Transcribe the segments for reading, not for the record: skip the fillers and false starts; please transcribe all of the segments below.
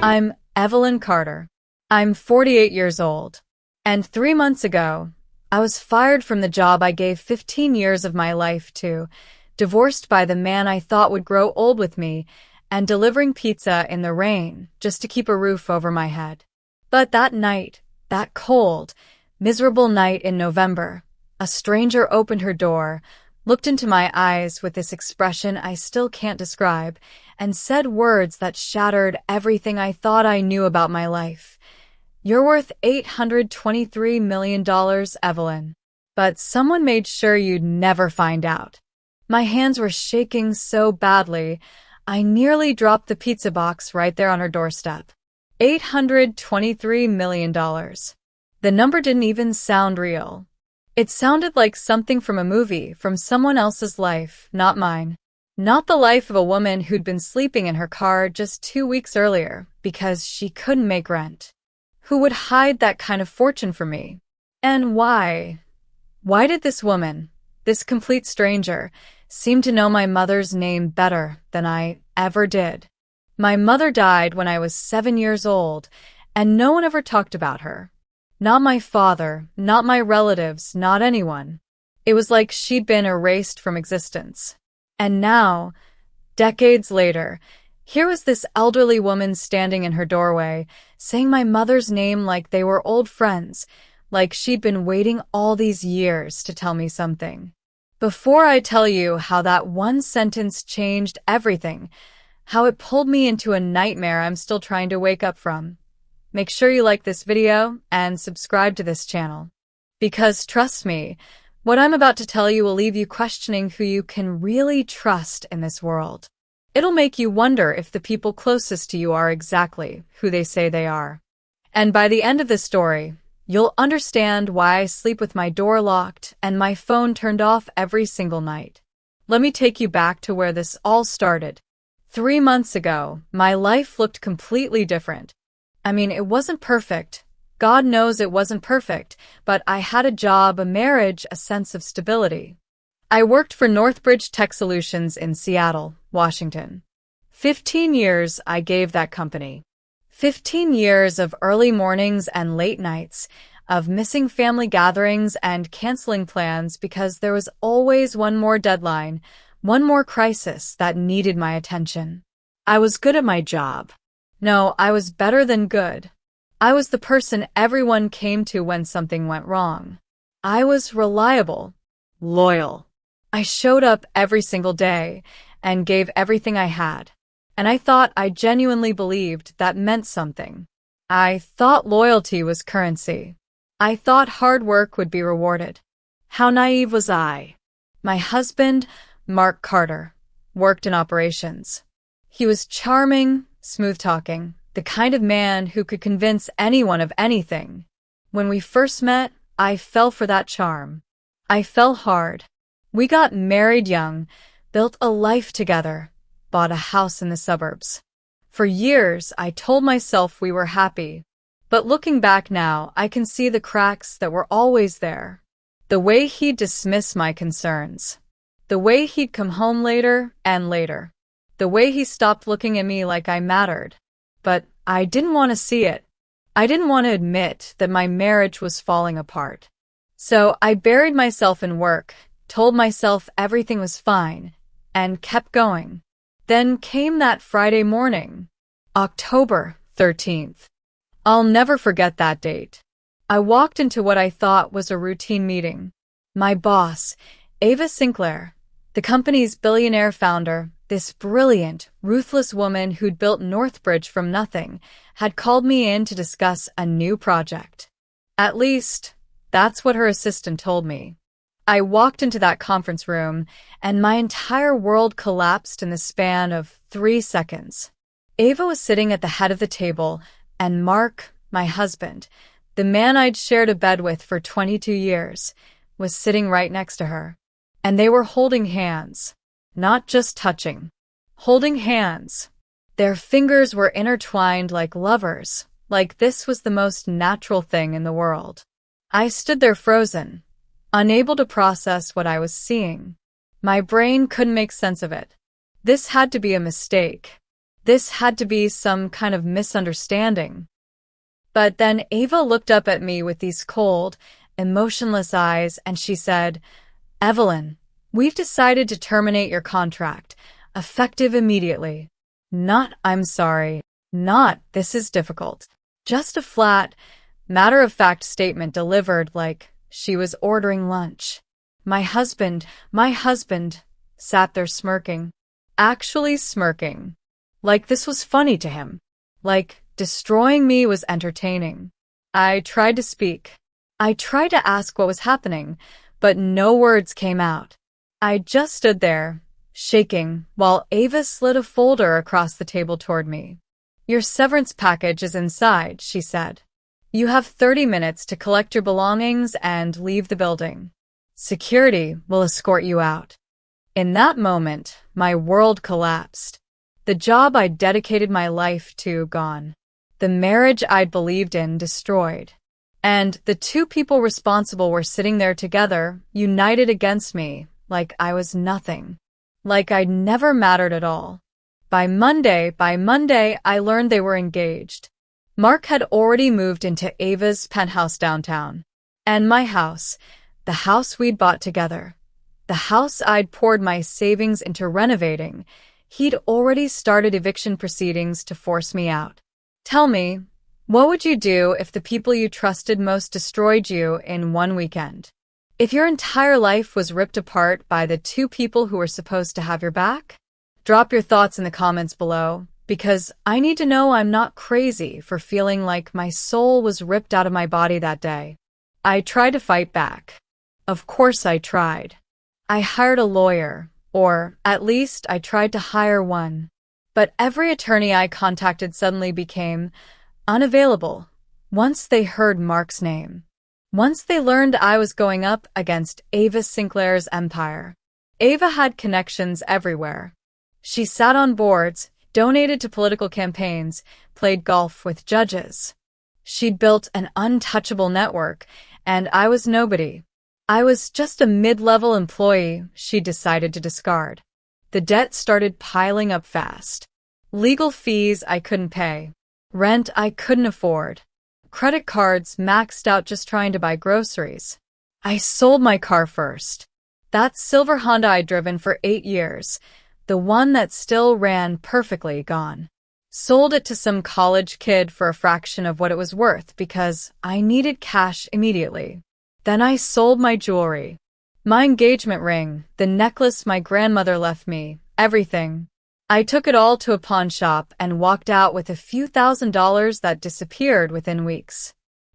I'm Evelyn Carter. I'm 48 years old. And 3 months ago, I was fired from the job I gave 15 years of my life to, divorced by the man I thought would grow old with me, and delivering pizza in the rain just to keep a roof over my head. But that night, that cold, miserable night in November, a stranger opened her door, looked into my eyes with this expression I still can't describe, and said words that shattered everything I thought I knew about my life. "You're worth $823 million, Evelyn. But someone made sure you'd never find out." My hands were shaking so badly, I nearly dropped the pizza box right there on her doorstep. $823 million. The number didn't even sound real. It sounded like something from a movie, from someone else's life, not mine. Not the life of a woman who'd been sleeping in her car just 2 weeks earlier because she couldn't make rent. Who would hide that kind of fortune from me? And why? Why did this woman, this complete stranger, seem to know my mother's name better than I ever did? My mother died when I was 7 years old, and no one ever talked about her. Not my father, not my relatives, not anyone. It was like she'd been erased from existence. And now, decades later, here was this elderly woman standing in her doorway, saying my mother's name like they were old friends, like she'd been waiting all these years to tell me something. Before I tell you how that one sentence changed everything, how it pulled me into a nightmare I'm still trying to wake up from, make sure you like this video and subscribe to this channel. Because trust me, what I'm about to tell you will leave you questioning who you can really trust in this world. It'll make you wonder if the people closest to you are exactly who they say they are. And by the end of this story, you'll understand why I sleep with my door locked and my phone turned off every single night. Let me take you back to where this all started. 3 months ago, my life looked completely different. I mean, it wasn't perfect. God knows it wasn't perfect, but I had a job, a marriage, a sense of stability. I worked for Northbridge Tech Solutions in Seattle, Washington. 15 years I gave that company. 15 years of early mornings and late nights, of missing family gatherings and canceling plans because there was always one more deadline, one more crisis that needed my attention. I was good at my job. No, I was better than good. I was the person everyone came to when something went wrong. I was reliable, loyal. I showed up every single day and gave everything I had. And I thought I genuinely believed that meant something. I thought loyalty was currency. I thought hard work would be rewarded. How naive was I? My husband, Mark Carter, worked in operations. He was charming, smooth-talking, the kind of man who could convince anyone of anything. When we first met, I fell for that charm. I fell hard. We got married young, built a life together, bought a house in the suburbs. For years, I told myself we were happy. But looking back now, I can see the cracks that were always there. The way he'd dismiss my concerns. The way he'd come home later and later. The way he stopped looking at me like I mattered. But I didn't want to see it. I didn't want to admit that my marriage was falling apart. So I buried myself in work, told myself everything was fine, and kept going. Then came that Friday morning, October 13th. I'll never forget that date. I walked into what I thought was a routine meeting. My boss, Ava Sinclair, the company's billionaire founder, this brilliant, ruthless woman who'd built Northbridge from nothing, had called me in to discuss a new project. At least, that's what her assistant told me. I walked into that conference room, and my entire world collapsed in the span of 3 seconds. Ava was sitting at the head of the table, and Mark, my husband, the man I'd shared a bed with for 22 years, was sitting right next to her. And they were holding hands. Not just touching. Holding hands. Their fingers were intertwined like lovers, like this was the most natural thing in the world. I stood there frozen, unable to process what I was seeing. My brain couldn't make sense of it. This had to be a mistake. This had to be some kind of misunderstanding. But then Ava looked up at me with these cold, emotionless eyes, and she said, "Evelyn, we've decided to terminate your contract, effective immediately." Not, "I'm sorry." Not, "This is difficult." Just a flat, matter-of-fact statement delivered like she was ordering lunch. My husband, sat there smirking. Actually smirking. Like this was funny to him. Like destroying me was entertaining. I tried to speak. I tried to ask what was happening, but no words came out. I just stood there, shaking, while Ava slid a folder across the table toward me. "Your severance package is inside," she said. "You have 30 minutes to collect your belongings and leave the building. Security will escort you out." In that moment, my world collapsed. The job I'd dedicated my life to gone. The marriage I'd believed in destroyed. And the two people responsible were sitting there together, united against me, like I was nothing. Like I'd never mattered at all. By Monday, I learned they were engaged. Mark had already moved into Ava's penthouse downtown. And my house, the house we'd bought together, the house I'd poured my savings into renovating, he'd already started eviction proceedings to force me out. Tell me, what would you do if the people you trusted most destroyed you in one weekend? If your entire life was ripped apart by the two people who were supposed to have your back? Drop your thoughts in the comments below, because I need to know I'm not crazy for feeling like my soul was ripped out of my body that day. I tried to fight back. Of course I tried. I hired a lawyer, or at least I tried to hire one. But every attorney I contacted suddenly became unavailable once they heard Mark's name. Once they learned I was going up against Ava Sinclair's empire. Ava had connections everywhere. She sat on boards, donated to political campaigns, played golf with judges. She'd built an untouchable network, and I was nobody. I was just a mid-level employee she decided to discard. The debt started piling up fast. Legal fees I couldn't pay. Rent I couldn't afford. Credit cards maxed out just trying to buy groceries. I sold my car first. That silver Honda I'd driven for 8 years, the one that still ran perfectly, gone. Sold it to some college kid for a fraction of what it was worth because I needed cash immediately. Then I sold my jewelry. My engagement ring, the necklace my grandmother left me, everything. I took it all to a pawn shop and walked out with a few $1,000s that disappeared within weeks.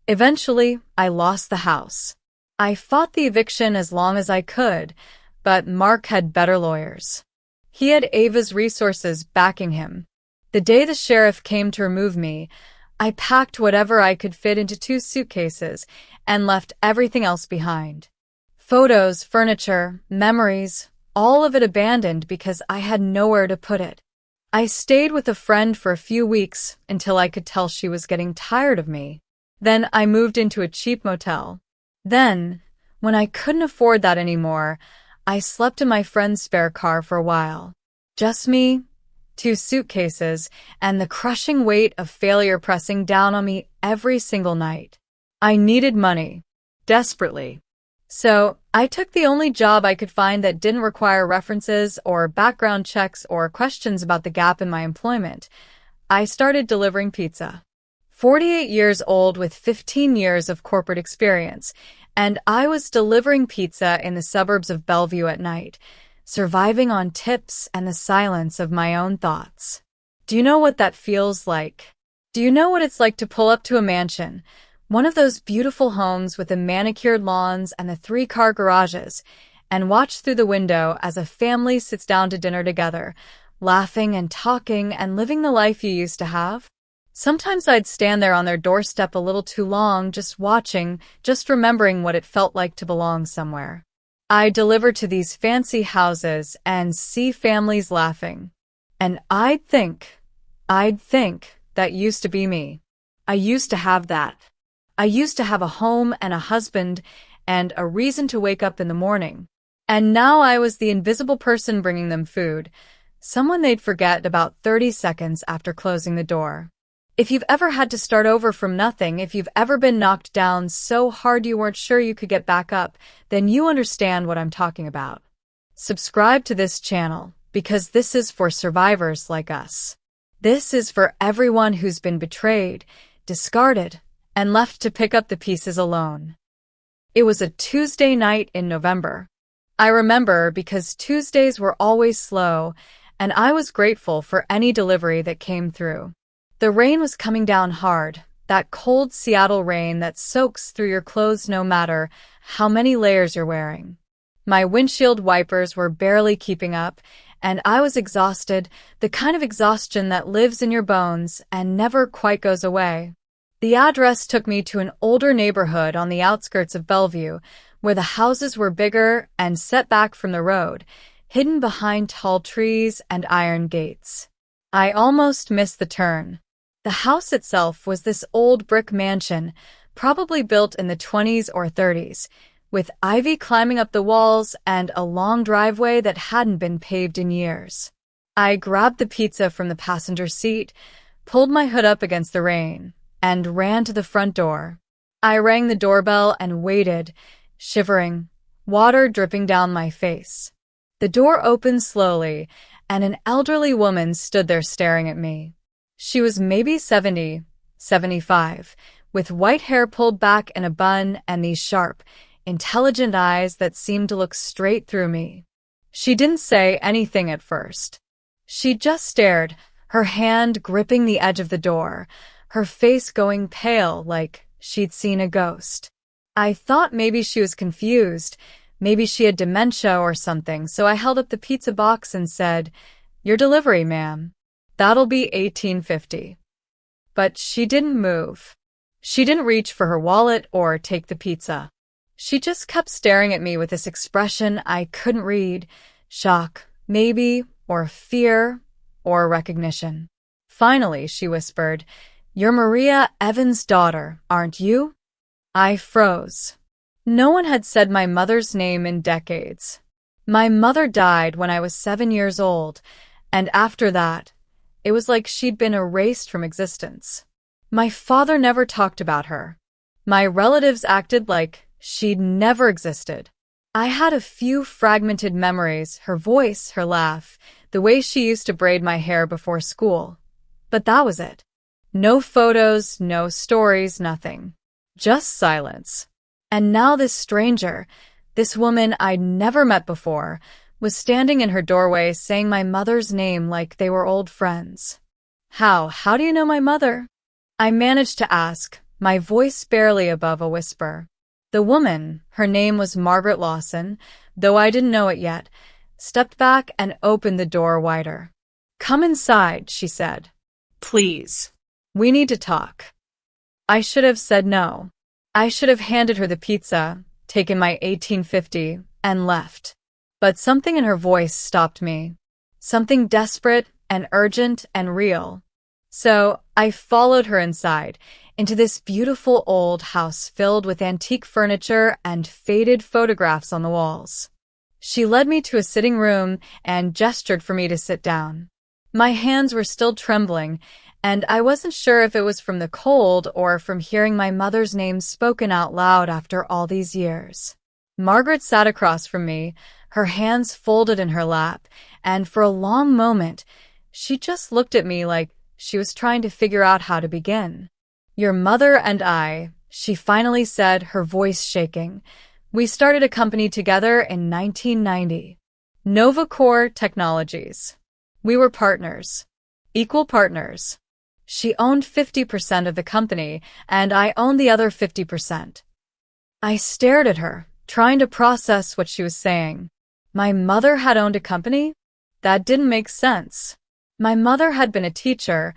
Eventually, I lost the house. I fought the eviction as long as I could, but Mark had better lawyers. He had Ava's resources backing him. The day the sheriff came to remove me, I packed whatever I could fit into 2 suitcases and left everything else behind. Photos, furniture, memories, all of it abandoned because I had nowhere to put it. I stayed with a friend for a few weeks until I could tell she was getting tired of me. Then I moved into a cheap motel. Then, when I couldn't afford that anymore, I slept in my friend's spare car for a while. Just me, 2 suitcases, and the crushing weight of failure pressing down on me every single night. I needed money. Desperately. So, I took the only job I could find that didn't require references or background checks or questions about the gap in my employment. I started delivering pizza. 48 years old with 15 years of corporate experience, and I was delivering pizza in the suburbs of Bellevue at night, surviving on tips and the silence of my own thoughts. Do you know what that feels like? Do you know what it's like to pull up to a mansion, one of those beautiful homes with the manicured lawns and the 3-car garages, and watch through the window as a family sits down to dinner together, laughing and talking and living the life you used to have? Sometimes I'd stand there on their doorstep a little too long, just watching, just remembering what it felt like to belong somewhere. I'd deliver to these fancy houses and see families laughing. And I'd think, that used to be me. I used to have that. I used to have a home and a husband and a reason to wake up in the morning. And now I was the invisible person bringing them food, someone they'd forget about 30 seconds after closing the door. If you've ever had to start over from nothing, if you've ever been knocked down so hard you weren't sure you could get back up, then you understand what I'm talking about. Subscribe to this channel, because this is for survivors like us. This is for everyone who's been betrayed, discarded, and left to pick up the pieces alone. It was a Tuesday night in November. I remember because Tuesdays were always slow, and I was grateful for any delivery that came through. The rain was coming down hard, that cold Seattle rain that soaks through your clothes no matter how many layers you're wearing. My windshield wipers were barely keeping up, and I was exhausted, the kind of exhaustion that lives in your bones and never quite goes away. The address took me to an older neighborhood on the outskirts of Bellevue, where the houses were bigger and set back from the road, hidden behind tall trees and iron gates. I almost missed the turn. The house itself was this old brick mansion, probably built in the 20s or 30s, with ivy climbing up the walls and a long driveway that hadn't been paved in years. I grabbed the pizza from the passenger seat, pulled my hood up against the rain, and ran to the front door. I rang the doorbell and waited, shivering, water dripping down my face. The door opened slowly, and an elderly woman stood there staring at me. She was maybe 70, 75, with white hair pulled back in a bun and these sharp, intelligent eyes that seemed to look straight through me. She didn't say anything at first. She just stared, her hand gripping the edge of the door, her face going pale like she'd seen a ghost. I thought maybe she was confused, maybe she had dementia or something, so I held up the pizza box and said, "Your delivery, ma'am. That'll be $18.50. But she didn't move. She didn't reach for her wallet or take the pizza. She just kept staring at me with this expression I couldn't read. Shock, maybe, or fear, or recognition. Finally, she whispered, "You're Maria Evans' daughter, aren't you?" I froze. No one had said my mother's name in decades. My mother died when I was 7 years old, and after that, it was like she'd been erased from existence. My father never talked about her. My relatives acted like she'd never existed. I had a few fragmented memories, her voice, her laugh, the way she used to braid my hair before school. But that was it. No photos, no stories, nothing. Just silence. And now this stranger, this woman I'd never met before, was standing in her doorway saying my mother's name like they were old friends. How do you know my mother?" I managed to ask, my voice barely above a whisper. The woman, her name was Margaret Lawson, though I didn't know it yet, stepped back and opened the door wider. "Come inside," she said. "Please. We need to talk." I should have said no. I should have handed her the pizza, taken my $18.50, and left. But something in her voice stopped me. Something desperate and urgent and real. So I followed her inside, into this beautiful old house filled with antique furniture and faded photographs on the walls. She led me to a sitting room and gestured for me to sit down. My hands were still trembling, and I wasn't sure if it was from the cold or from hearing my mother's name spoken out loud after all these years. Margaret sat across from me, her hands folded in her lap, and for a long moment, she just looked at me like she was trying to figure out how to begin. "Your mother and I," she finally said, her voice shaking. "We started a company together in 1990. NovaCore Technologies. We were partners. Equal partners. She owned 50% of the company, and I owned the other 50%. I stared at her, trying to process what she was saying. My mother had owned a company? That didn't make sense. My mother had been a teacher,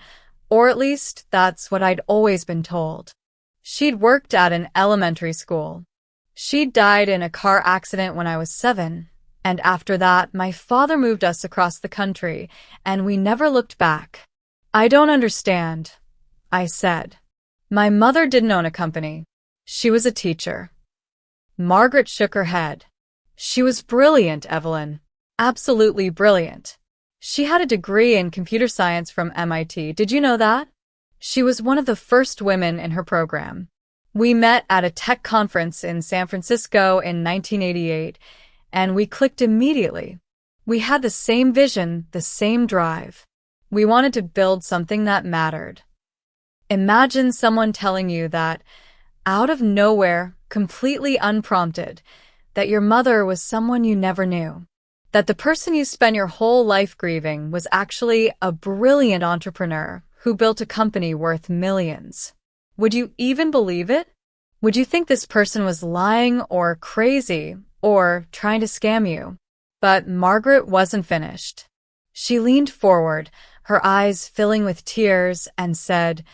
or at least that's what I'd always been told. She'd worked at an elementary school. She'd died in a car accident when I was 7, and after that, my father moved us across the country, and we never looked back. "I don't understand," I said. "My mother didn't own a company. She was a teacher." Margaret shook her head. "She was brilliant, Evelyn. Absolutely brilliant. She had a degree in computer science from MIT. Did you know that? She was one of the first women in her program. We met at a tech conference in San Francisco in 1988, and we clicked immediately. We had the same vision, the same drive. We wanted to build something that mattered. Imagine someone telling you that, out of nowhere, completely unprompted, that your mother was someone you never knew. That the person you spent your whole life grieving was actually a brilliant entrepreneur who built a company worth millions. Would you even believe it? Would you think this person was lying or crazy or trying to scam you? But Margaret wasn't finished. She leaned forward, her eyes filling with tears, and said,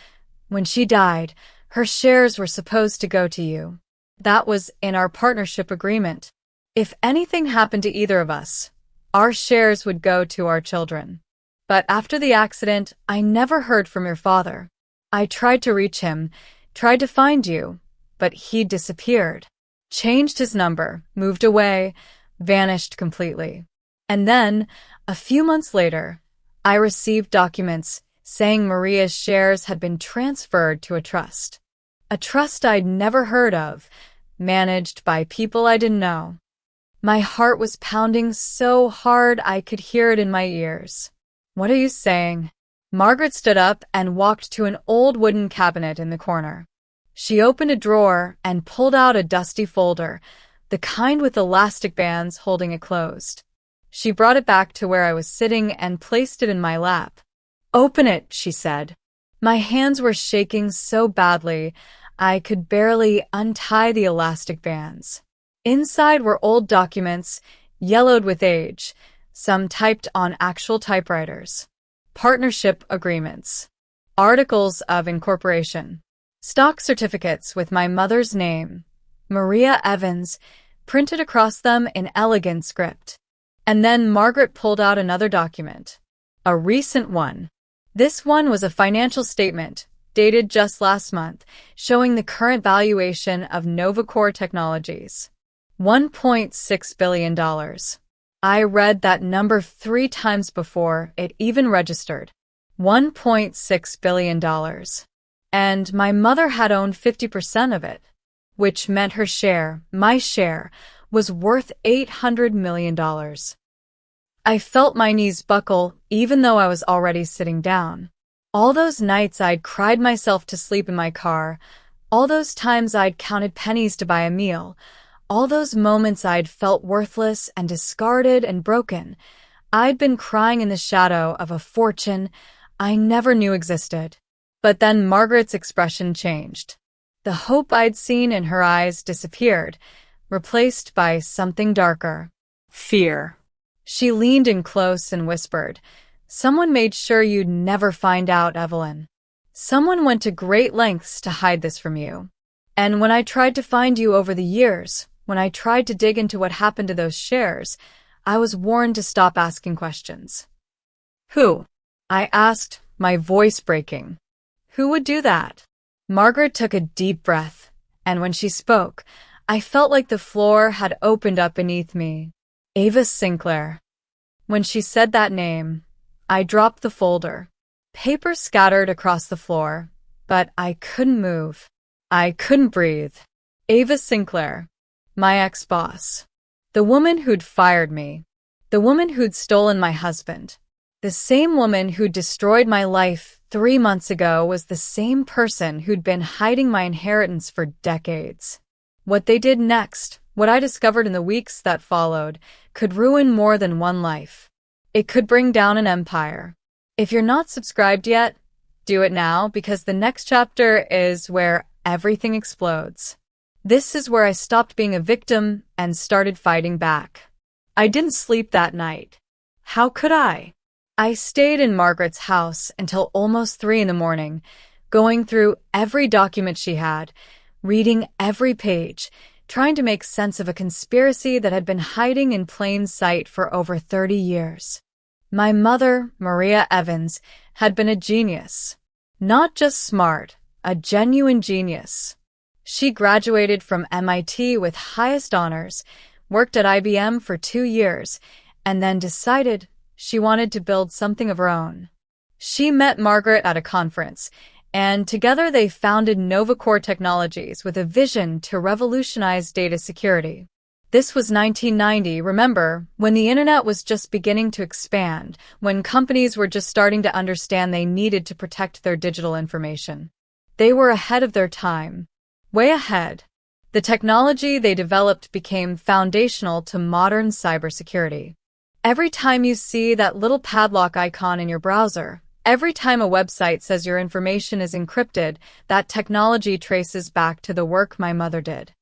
"When she died, her shares were supposed to go to you. That was in our partnership agreement. If anything happened to either of us, our shares would go to our children. But after the accident, I never heard from your father. I tried to reach him, tried to find you, but he disappeared. Changed his number, moved away, vanished completely. And then, a few months later, I received documents saying Maria's shares had been transferred to a trust. A trust I'd never heard of, managed by people I didn't know. My heart was pounding so hard I could hear it in my ears. What are you saying?" Margaret stood up and walked to an old wooden cabinet in the corner. She opened a drawer and pulled out a dusty folder, the kind with elastic bands holding it closed. She brought it back to where I was sitting and placed it in my lap. "Open it," she said. My hands were shaking so badly, I could barely untie the elastic bands. Inside were old documents, yellowed with age, some typed on actual typewriters. Partnership agreements, articles of incorporation, stock certificates with my mother's name, Maria Evans, printed across them in elegant script. And then Margaret pulled out another document, a recent one. This one was a financial statement, dated just last month, showing the current valuation of NovaCore Technologies. $1.6 billion. I read that number 3 times before it even registered. $1.6 billion. And my mother had owned 50% of it, which meant her share, my share, was worth $800 million. I felt my knees buckle even though I was already sitting down. All those nights I'd cried myself to sleep in my car, all those times I'd counted pennies to buy a meal, all those moments I'd felt worthless and discarded and broken, I'd been crying in the shadow of a fortune I never knew existed. But then Margaret's expression changed. The hope I'd seen in her eyes disappeared, replaced by something darker. Fear. She leaned in close and whispered, "Someone made sure you'd never find out, Evelyn. Someone went to great lengths to hide this from you. And when I tried to find you over the years, when I tried to dig into what happened to those shares, I was warned to stop asking questions." "Who?" I asked, my voice breaking. "Who would do that?" Margaret took a deep breath, and when she spoke, I felt like the floor had opened up beneath me. Ava Sinclair. When she said that name, I dropped the folder. Paper scattered across the floor, but I couldn't move. I couldn't breathe. Ava Sinclair. My ex-boss. The woman who'd fired me. The woman who'd stolen my husband. The same woman who'd destroyed my life 3 months ago was the same person who'd been hiding my inheritance for decades. What they did next, what I discovered in the weeks that followed, could ruin more than one life. It could bring down an empire. If you're not subscribed yet, do it now, because the next chapter is where everything explodes. This is where I stopped being a victim and started fighting back. I didn't sleep that night. How could I? I stayed in Margaret's house until almost 3 in the morning, going through every document she had, reading every page, trying to make sense of a conspiracy that had been hiding in plain sight for over 30 years. My mother, Maria Evans, had been a genius. Not just smart, a genuine genius. She graduated from MIT with highest honors, worked at IBM for 2 years, and then decided She wanted to build something of her own. She met Margaret at a conference, and together they founded NovaCore Technologies with a vision to revolutionize data security. This was 1990, remember, when the internet was just beginning to expand, when companies were just starting to understand they needed to protect their digital information. They were ahead of their time. Way ahead. The technology they developed became foundational to modern cybersecurity. Every time you see that little padlock icon in your browser, every time a website says your information is encrypted, that technology traces back to the work my mother did.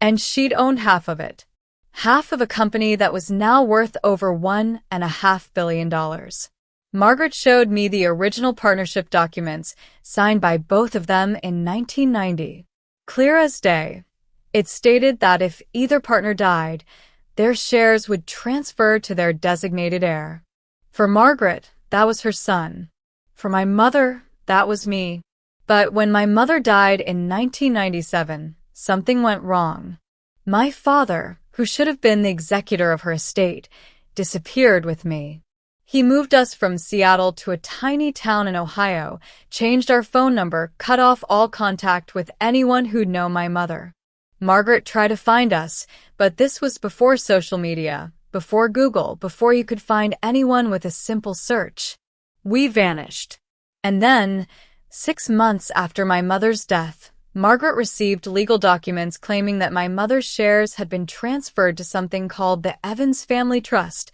And she'd owned half of it. Half of a company that was now worth over $1.5 billion. Margaret showed me the original partnership documents signed by both of them in 1990. Clear as day. It stated that if either partner died, their shares would transfer to their designated heir. For Margaret, that was her son. For my mother, that was me. But when my mother died in 1997, something went wrong. My father, who should have been the executor of her estate, disappeared with me. He moved us from Seattle to a tiny town in Ohio, changed our phone number, cut off all contact with anyone who'd know my mother. Margaret tried to find us, but this was before social media, before Google, before you could find anyone with a simple search. We vanished. And then, 6 months after my mother's death, Margaret received legal documents claiming that my mother's shares had been transferred to something called the Evans Family Trust,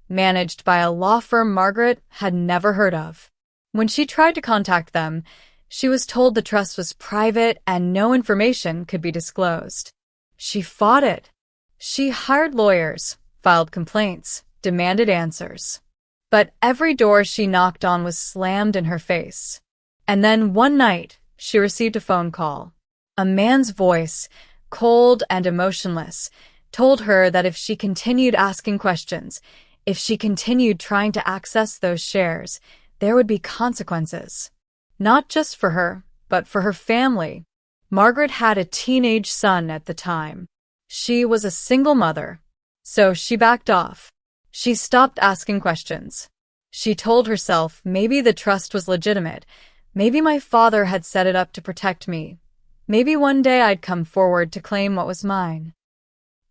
managed by a law firm Margaret had never heard of. When she tried to contact them, she was told the trust was private and no information could be disclosed. She fought it. She hired lawyers, filed complaints, demanded answers. But every door she knocked on was slammed in her face. And then one night, she received a phone call. A man's voice, cold and emotionless, told her that if she continued asking questions, if she continued trying to access those shares, there would be consequences. Not just for her, but for her family. Margaret had a teenage son at the time. She was a single mother. So she backed off. She stopped asking questions. She told herself maybe the trust was legitimate. Maybe my father had set it up to protect me. Maybe one day I'd come forward to claim what was mine.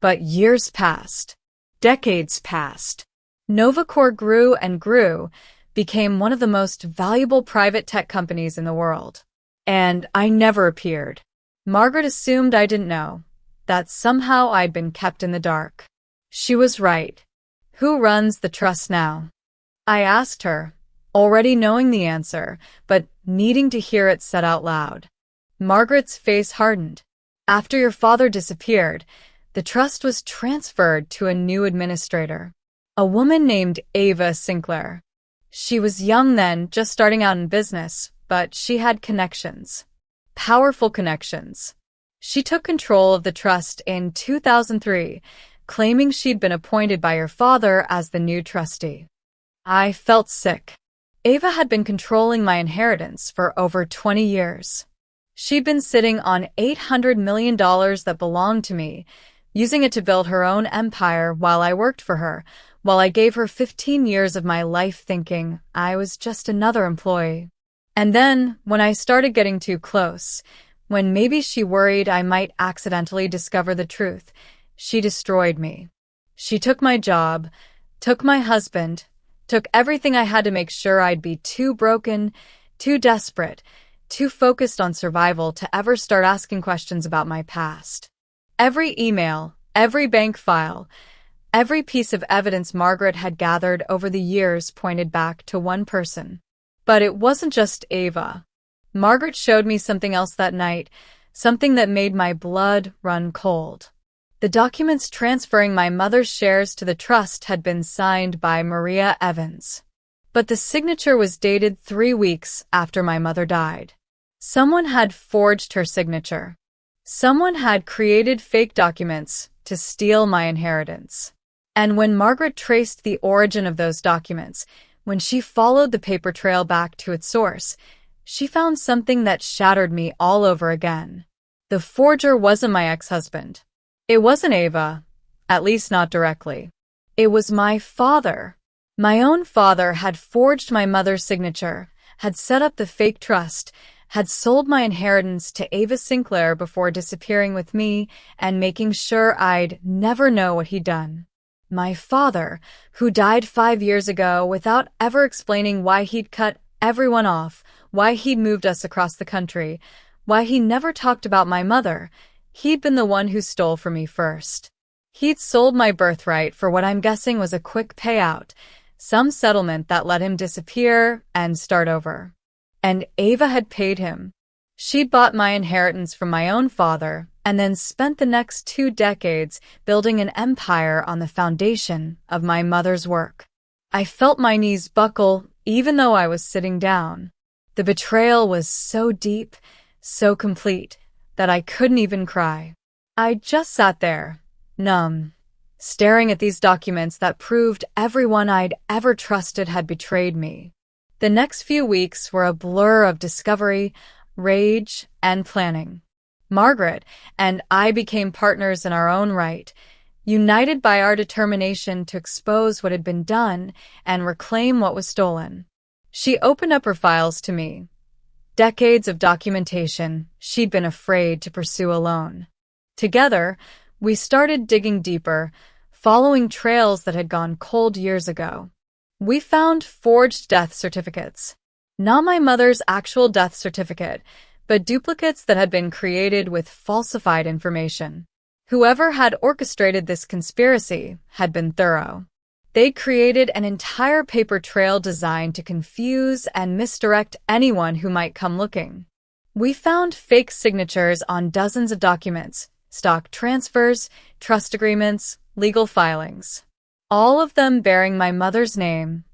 But years passed. Decades passed. NovaCore grew and grew, became one of the most valuable private tech companies in the world. And I never appeared. Margaret assumed I didn't know, that somehow I'd been kept in the dark. She was right. Who runs the trust now? I asked her, already knowing the answer, but needing to hear it said out loud. Margaret's face hardened. After your father disappeared, the trust was transferred to a new administrator, a woman named Ava Sinclair. She was young then, just starting out in business, but she had connections. Powerful connections. She took control of the trust in 2003, claiming she'd been appointed by her father as the new trustee. I felt sick. Ava had been controlling my inheritance for over 20 years. She'd been sitting on $800 million that belonged to me, using it to build her own empire while I worked for her, while I gave her 15 years of my life thinking I was just another employee. And then, when I started getting too close, when maybe she worried I might accidentally discover the truth, she destroyed me. She took my job, took my husband, took everything I had to make sure I'd be too broken, too desperate, too focused on survival to ever start asking questions about my past. Every email, every bank file, every piece of evidence Margaret had gathered over the years pointed back to one person. But it wasn't just Ava. Margaret showed me something else that night, something that made my blood run cold. The documents transferring my mother's shares to the trust had been signed by Maria Evans. But the signature was dated 3 weeks after my mother died. Someone had forged her signature. Someone had created fake documents to steal my inheritance. And when Margaret traced the origin of those documents, when she followed the paper trail back to its source, she found something that shattered me all over again. The forger wasn't my ex-husband. It wasn't Ava, at least not directly. It was my father. My own father had forged my mother's signature, had set up the fake trust, had sold my inheritance to Ava Sinclair before disappearing with me and making sure I'd never know what he'd done. My father, who died 5 years ago without ever explaining why he'd cut everyone off, why he'd moved us across the country, why he never talked about my mother. He'd been the one who stole from me first. He'd sold my birthright for what I'm guessing was a quick payout, some settlement that let him disappear and start over. And Ava had paid him. She'd bought my inheritance from my own father and then spent the next 2 decades building an empire on the foundation of my mother's work. I felt my knees buckle even though I was sitting down. The betrayal was so deep, so complete, that I couldn't even cry. I just sat there, numb, staring at these documents that proved everyone I'd ever trusted had betrayed me. The next few weeks were a blur of discovery, rage, and planning. Margaret and I became partners in our own right, united by our determination to expose what had been done and reclaim what was stolen. She opened up her files to me. Decades of documentation she'd been afraid to pursue alone. Together, we started digging deeper, following trails that had gone cold years ago. We found forged death certificates. Not my mother's actual death certificate, but duplicates that had been created with falsified information. Whoever had orchestrated this conspiracy had been thorough. They'd created an entire paper trail designed to confuse and misdirect anyone who might come looking. We found fake signatures on dozens of documents, stock transfers, trust agreements, legal filings. All of them bearing my mother's name,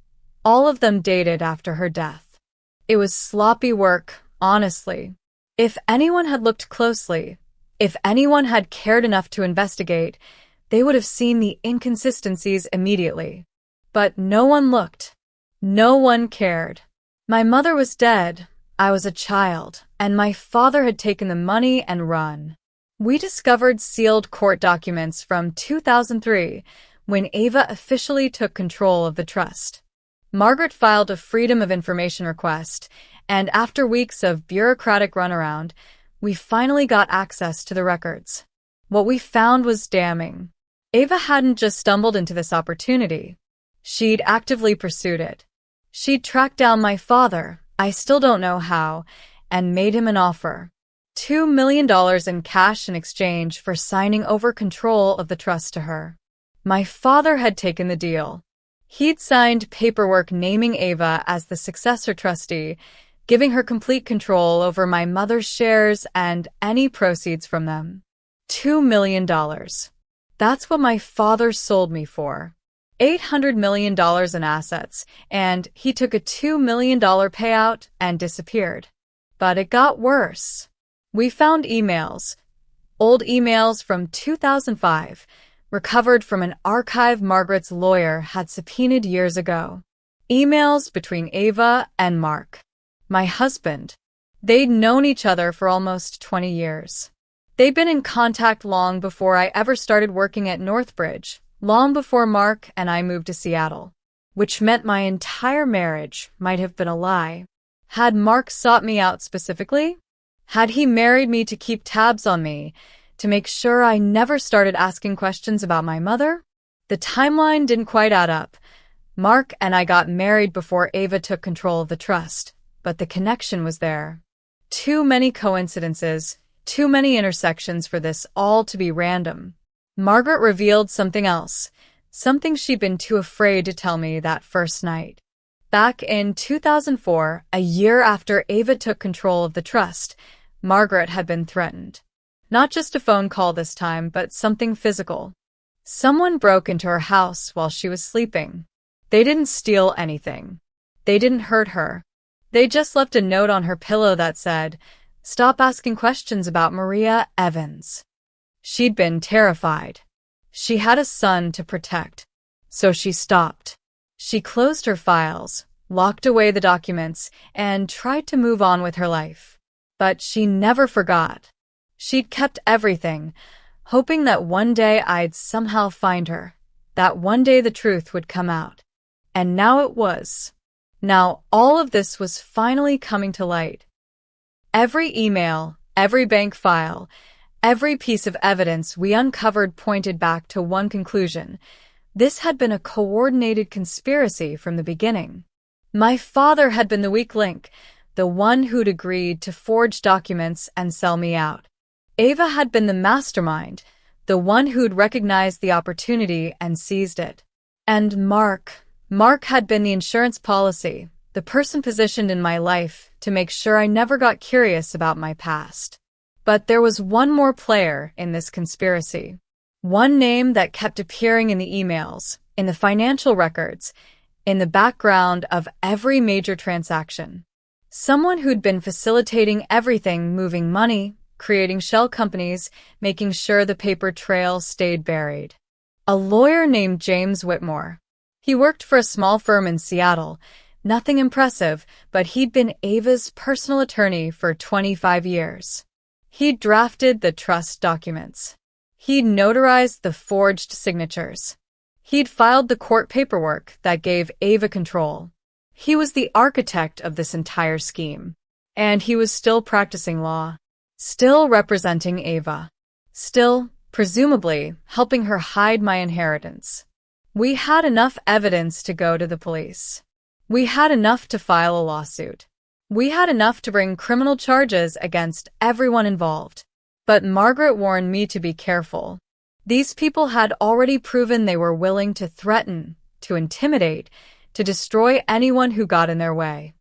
all of them dated after her death. It was sloppy work, honestly. If anyone had looked closely, if anyone had cared enough to investigate, they would have seen the inconsistencies immediately. But no one looked. No one cared. My mother was dead, I was a child, and my father had taken the money and run. We discovered sealed court documents from 2003, when Ava officially took control of the trust. Margaret filed a Freedom of Information request, and after weeks of bureaucratic runaround, we finally got access to the records. What we found was damning. Ava hadn't just stumbled into this opportunity. She'd actively pursued it. She'd tracked down my father, I still don't know how, and made him an offer. $2 million in cash in exchange for signing over control of the trust to her. My father had taken the deal. He'd signed paperwork naming Ava as the successor trustee, giving her complete control over my mother's shares and any proceeds from them. $2 million. That's what my father sold me for. $800 million in assets, and he took a $2 million payout and disappeared. But it got worse. We found emails, old emails from 2005, recovered from an archive Margaret's lawyer had subpoenaed years ago. Emails between Ava and Mark, my husband. They'd known each other for almost 20 years. They'd been in contact long before I ever started working at Northbridge, long before Mark and I moved to Seattle, which meant my entire marriage might have been a lie. Had Mark sought me out specifically? Had he married me to keep tabs on me, to make sure I never started asking questions about my mother? The timeline didn't quite add up. Mark and I got married before Ava took control of the trust, but the connection was there. Too many coincidences, too many intersections for this all to be random. Margaret revealed something else, something she'd been too afraid to tell me that first night. Back in 2004, a year after Ava took control of the trust, Margaret had been threatened. Not just a phone call this time, but something physical. Someone broke into her house while she was sleeping. They didn't steal anything. They didn't hurt her. They just left a note on her pillow that said, "Stop asking questions about Maria Evans." She'd been terrified. She had a son to protect. So she stopped. She closed her files, locked away the documents, and tried to move on with her life. But she never forgot. She'd kept everything, hoping that one day I'd somehow find her, that one day the truth would come out. And now it was. Now all of this was finally coming to light. Every email, every bank file, every piece of evidence we uncovered pointed back to one conclusion. This had been a coordinated conspiracy from the beginning. My father had been the weak link, the one who'd agreed to forge documents and sell me out. Ava had been the mastermind, the one who'd recognized the opportunity and seized it. And Mark had been the insurance policy, the person positioned in my life to make sure I never got curious about my past. But there was one more player in this conspiracy. One name that kept appearing in the emails, in the financial records, in the background of every major transaction. Someone who'd been facilitating everything, moving money, creating shell companies, making sure the paper trail stayed buried. A lawyer named James Whitmore. He worked for a small firm in Seattle. Nothing impressive, but he'd been Ava's personal attorney for 25 years. He'd drafted the trust documents. He'd notarized the forged signatures. He'd filed the court paperwork that gave Ava control. He was the architect of this entire scheme. And he was still practicing law. Still representing Ava. Still, presumably, helping her hide my inheritance. We had enough evidence to go to the police. We had enough to file a lawsuit. We had enough to bring criminal charges against everyone involved. But Margaret warned me to be careful. These people had already proven they were willing to threaten, to intimidate, to destroy anyone who got in their way.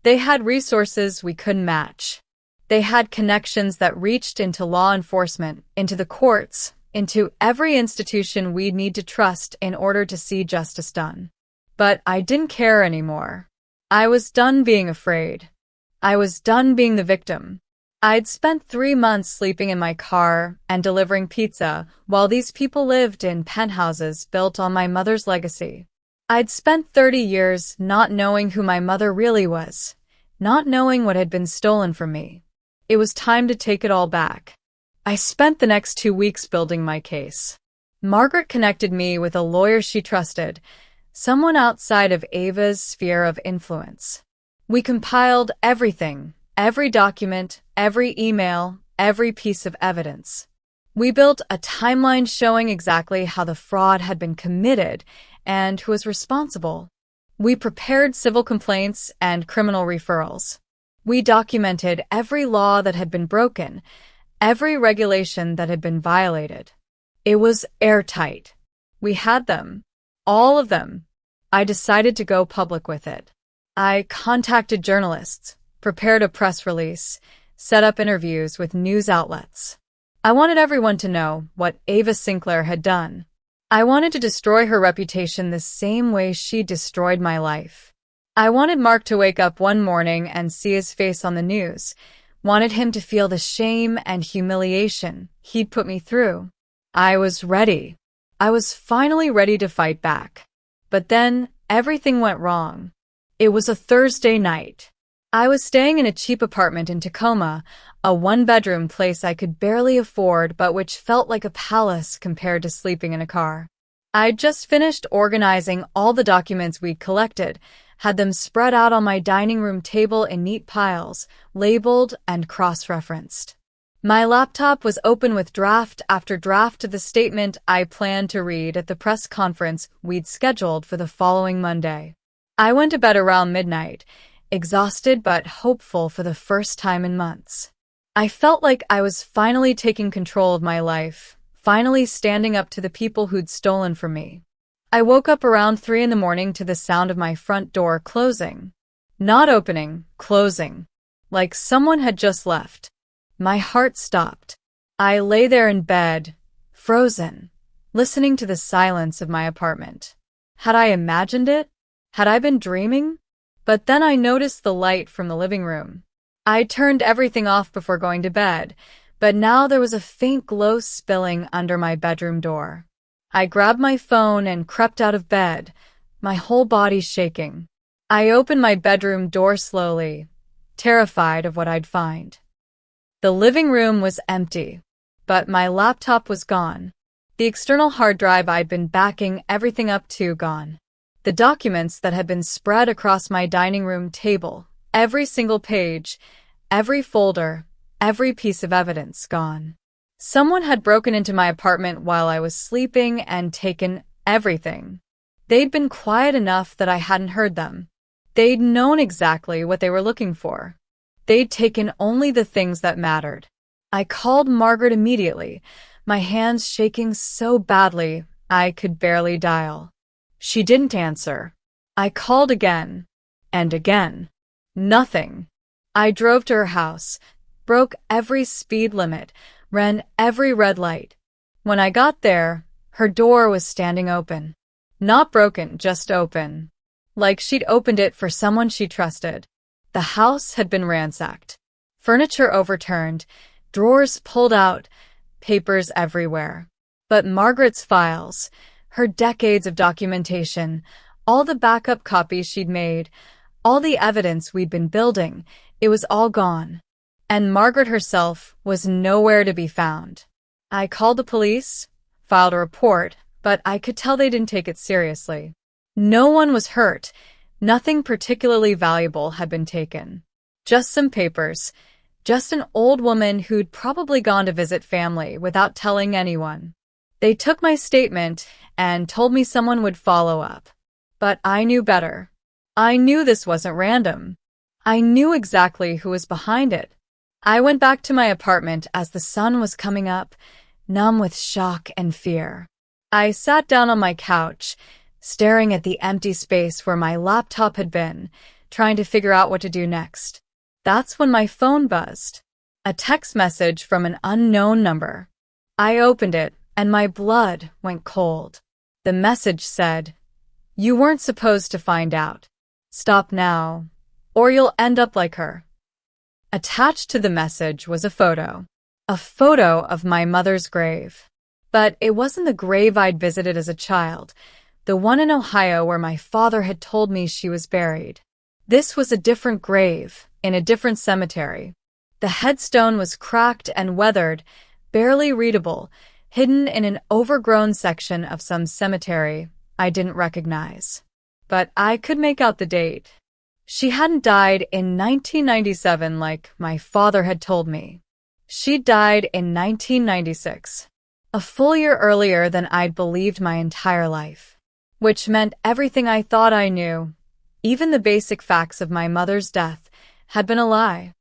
They had resources we couldn't match. They had connections that reached into law enforcement, into the courts, into every institution we'd need to trust in order to see justice done. But I didn't care anymore. I was done being afraid. I was done being the victim. I'd spent 3 months sleeping in my car and delivering pizza while these people lived in penthouses built on my mother's legacy. I'd spent 30 years not knowing who my mother really was, not knowing what had been stolen from me. It was time to take it all back. I spent the next 2 weeks building my case. Margaret connected me with a lawyer she trusted, someone outside of Ava's sphere of influence. We compiled everything, every document, every email, every piece of evidence. We built a timeline showing exactly how the fraud had been committed and who was responsible. We prepared civil complaints and criminal referrals. We documented every law that had been broken, every regulation that had been violated. It was airtight. We had them. All of them. I decided to go public with it. I contacted journalists, prepared a press release, set up interviews with news outlets. I wanted everyone to know what Ava Sinclair had done. I wanted to destroy her reputation the same way she destroyed my life. I wanted Mark to wake up one morning and see his face on the news, wanted him to feel the shame and humiliation he'd put me through. I was ready. I was finally ready to fight back. But then everything went wrong. It was a Thursday night. I was staying in a cheap apartment in Tacoma, a one-bedroom place I could barely afford but which felt like a palace compared to sleeping in a car. I'd just finished organizing all the documents we'd collected, had them spread out on my dining room table in neat piles, labeled and cross-referenced. My laptop was open with draft after draft of the statement I planned to read at the press conference we'd scheduled for the following Monday. I went to bed around midnight, exhausted but hopeful for the first time in months. I felt like I was finally taking control of my life, finally standing up to the people who'd stolen from me. I woke up around 3 a.m. to the sound of my front door closing. Not opening, closing. Like someone had just left. My heart stopped. I lay there in bed, frozen, listening to the silence of my apartment. Had I imagined it? Had I been dreaming? But then I noticed the light from the living room. I turned everything off before going to bed, but now there was a faint glow spilling under my bedroom door. I grabbed my phone and crept out of bed, my whole body shaking. I opened my bedroom door slowly, terrified of what I'd find. The living room was empty, but my laptop was gone. The external hard drive I'd been backing everything up to gone. The documents that had been spread across my dining room table, every single page, every folder, every piece of evidence gone. Someone had broken into my apartment while I was sleeping and taken everything. They'd been quiet enough that I hadn't heard them. They'd known exactly what they were looking for. They'd taken only the things that mattered. I called Margaret immediately, my hands shaking so badly I could barely dial. She didn't answer. I called again and again. Nothing. I drove to her house, broke every speed limit, ran every red light. When I got there, her door was standing open. Not broken, just open. Like she'd opened it for someone she trusted. The house had been ransacked. Furniture overturned, drawers pulled out, papers everywhere. But Margaret's files, her decades of documentation, all the backup copies she'd made, all the evidence we'd been building, it was all gone. And Margaret herself was nowhere to be found. I called the police, filed a report, but I could tell they didn't take it seriously. No one was hurt. Nothing particularly valuable had been taken. Just some papers. Just an old woman who'd probably gone to visit family without telling anyone. They took my statement and told me someone would follow up. But I knew better. I knew this wasn't random. I knew exactly who was behind it. I went back to my apartment as the sun was coming up, numb with shock and fear. I sat down on my couch, staring at the empty space where my laptop had been, trying to figure out what to do next. That's when my phone buzzed. A text message from an unknown number. I opened it, and my blood went cold. The message said, "You weren't supposed to find out. Stop now, or you'll end up like her." Attached to the message was a photo of my mother's grave. But it wasn't the grave I'd visited as a child, the one in Ohio where my father had told me she was buried. This was a different grave, in a different cemetery. The headstone was cracked and weathered, barely readable, hidden in an overgrown section of some cemetery I didn't recognize. But I could make out the date. She hadn't died in 1997 like my father had told me. She died in 1996. A full year earlier than I'd believed my entire life. Which meant everything I thought I knew, even the basic facts of my mother's death, had been a lie.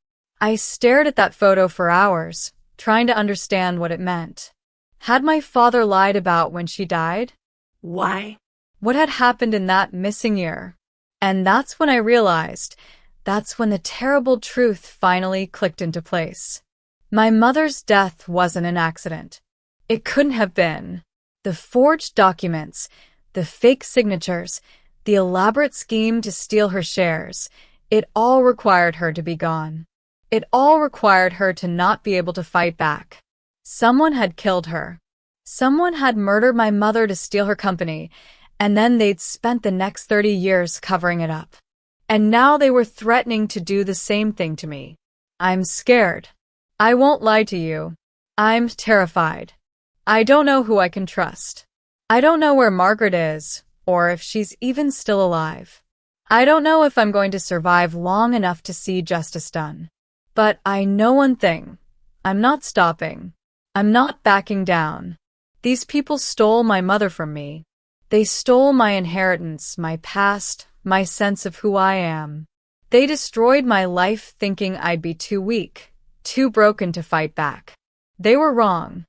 I stared at that photo for hours, trying to understand what it meant. Had my father lied about when she died? Why? What had happened in that missing year? And that's when I realized, that's when the terrible truth finally clicked into place. My mother's death wasn't an accident. It couldn't have been. The forged documents, the fake signatures, the elaborate scheme to steal her shares, it all required her to be gone. It all required her to not be able to fight back. Someone had killed her. Someone had murdered my mother to steal her company, and then they'd spent the next 30 years covering it up. And now they were threatening to do the same thing to me. I'm scared. I won't lie to you. I'm terrified. I don't know who I can trust. I don't know where Margaret is, or if she's even still alive. I don't know if I'm going to survive long enough to see justice done. But I know one thing. I'm not stopping. I'm not backing down. These people stole my mother from me. They stole my inheritance, my past, my sense of who I am. They destroyed my life thinking I'd be too weak, too broken to fight back. They were wrong.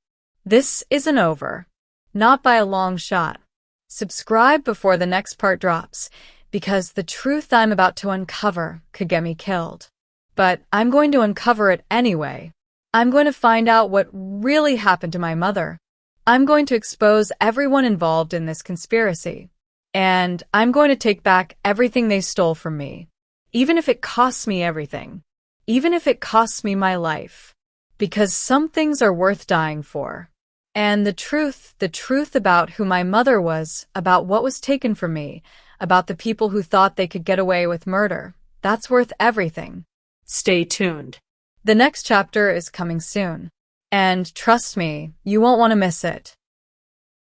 This isn't over. Not by a long shot. Subscribe before the next part drops, because the truth I'm about to uncover could get me killed. But I'm going to uncover it anyway. I'm going to find out what really happened to my mother. I'm going to expose everyone involved in this conspiracy. And I'm going to take back everything they stole from me. Even if it costs me everything. Even if it costs me my life. Because some things are worth dying for. And the truth about who my mother was, about what was taken from me, about the people who thought they could get away with murder, that's worth everything. Stay tuned. The next chapter is coming soon. And trust me, you won't want to miss it.